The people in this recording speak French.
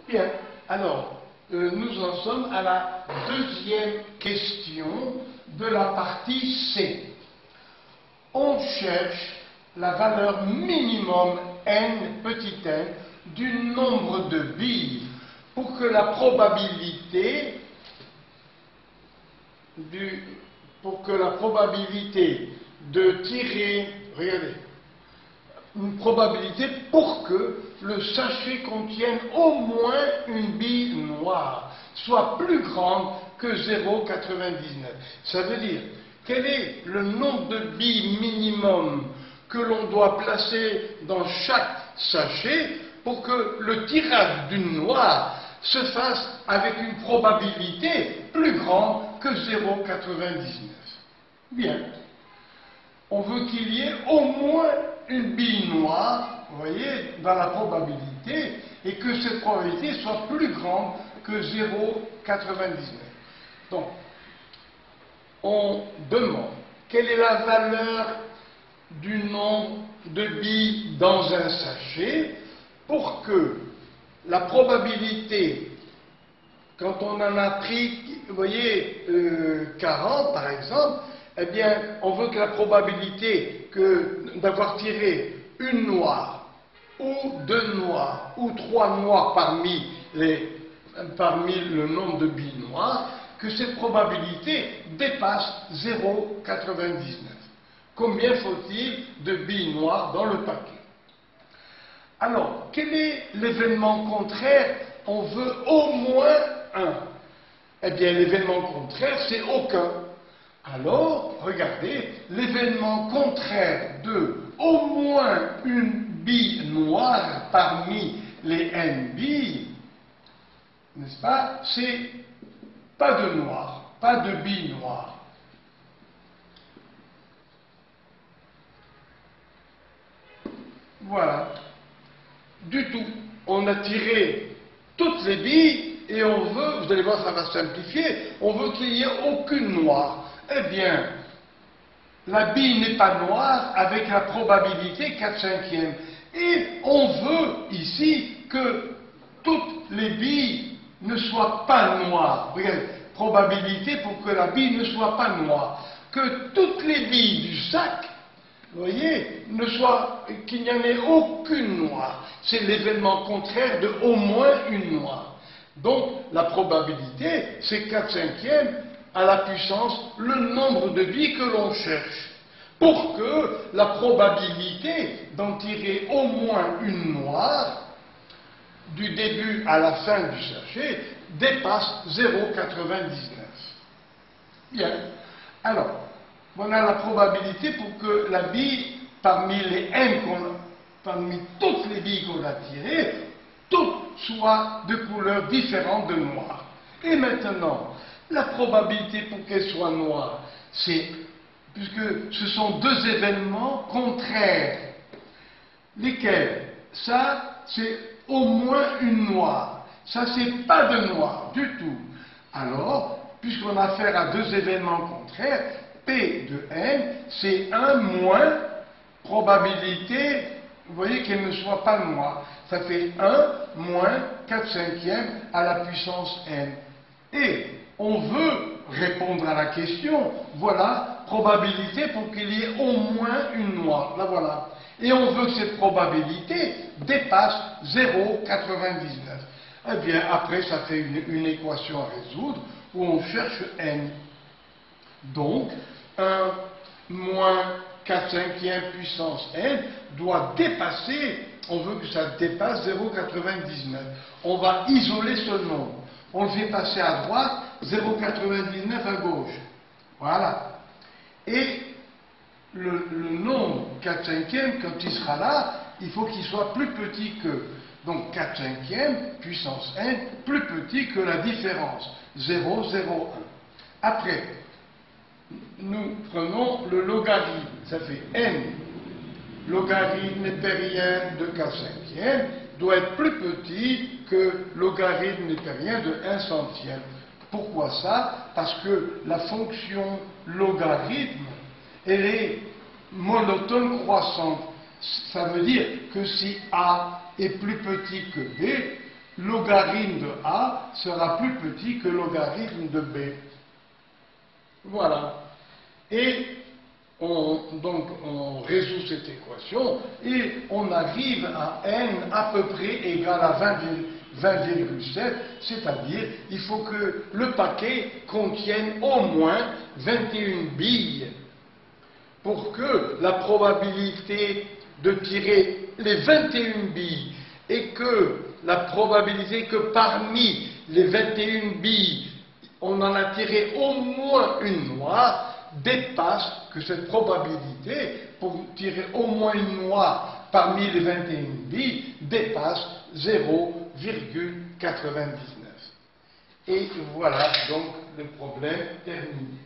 Bien, alors, nous en sommes à la deuxième question de la partie C. On cherche la valeur minimum n, petit n, du nombre de billes pour que la probabilité de tirer, regardez, une probabilité pour que le sachet contienne au moins une bille noire, soit plus grande que 0,99. Ça veut dire, quel est le nombre de billes minimum que l'on doit placer dans chaque sachet pour que le tirage d'une noire se fasse avec une probabilité plus grande que 0,99. Bien. On veut qu'il y ait au moins une bille noire, vous voyez, dans la probabilité, et que cette probabilité soit plus grande que 0,99. Donc, on demande quelle est la valeur du nombre de billes dans un sachet pour que la probabilité, quand on en a pris, vous voyez, 40 par exemple, eh bien, on veut que la probabilité d'avoir tiré une noire, ou deux noires, ou trois noires parmi le nombre de billes noires, que cette probabilité dépasse 0,99. Combien faut-il de billes noires dans le paquet? Alors, quel est l'événement contraire? On veut au moins un. Eh bien, l'événement contraire, c'est aucun. Alors, regardez, l'événement contraire de au moins une bille noire parmi les n billes, n'est-ce pas? C'est pas de noir, pas de bille noire. Voilà. Du tout. On a tiré toutes les billes et on veut, vous allez voir, ça va simplifier, on veut qu'il n'y ait aucune noire. Eh bien, la bille n'est pas noire avec la probabilité 4/5. Et on veut ici que toutes les billes ne soient pas noires. Regardez, probabilité pour que la bille ne soit pas noire. Que toutes les billes du sac, vous voyez, qu'il n'y en ait aucune noire. C'est l'événement contraire de au moins une noire. Donc, la probabilité, c'est 4/5 à la puissance le nombre de billes que l'on cherche, pour que la probabilité d'en tirer au moins une noire, du début à la fin du sachet, dépasse 0,99. Bien. Alors, voilà la probabilité pour que la bille, parmi toutes les billes qu'on a tirées, toutes soient de couleurs différentes de noir. Et maintenant, la probabilité pour qu'elle soit noire, c'est, puisque ce sont deux événements contraires, lesquels, ça, c'est au moins une noire, ça, c'est pas de noir du tout. Alors, puisqu'on a affaire à deux événements contraires, P de n, c'est 1 moins probabilité, vous voyez, qu'elle ne soit pas noire. Ça fait 1 moins 4/5 à la puissance n. Et on veut répondre à la question, voilà, probabilité pour qu'il y ait au moins une noire. La voilà. Et on veut que cette probabilité dépasse 0,99. Eh bien, après, ça fait une équation à résoudre où on cherche n. Donc, 1 moins 4/5 puissance n doit dépasser, on veut que ça dépasse 0,99. On va isoler ce nombre. On le fait passer à droite, 0,99 à gauche. Voilà. Et le nombre 4/5, quand il sera là, il faut qu'il soit plus petit que. Donc 4/5 puissance n, plus petit que la différence, 0,01. Après, nous prenons le logarithme, ça fait n. Logarithme népérien de 4/5 doit être plus petit que logarithme népérien de 1/100. Pourquoi ça? Parce que la fonction logarithme, elle est monotone croissante. Ça veut dire que si A est plus petit que B, logarithme de A sera plus petit que logarithme de B. Voilà. Et on résout cette équation et on arrive à n à peu près égal à 20,7, c'est-à-dire il faut que le paquet contienne au moins 21 billes pour que la probabilité de tirer les 21 billes et que la probabilité que parmi les 21 billes on en a tiré au moins une noire dépasse, que cette probabilité pour tirer au moins une noire parmi les 21 billes dépasse 0,99. Et voilà donc le problème terminé.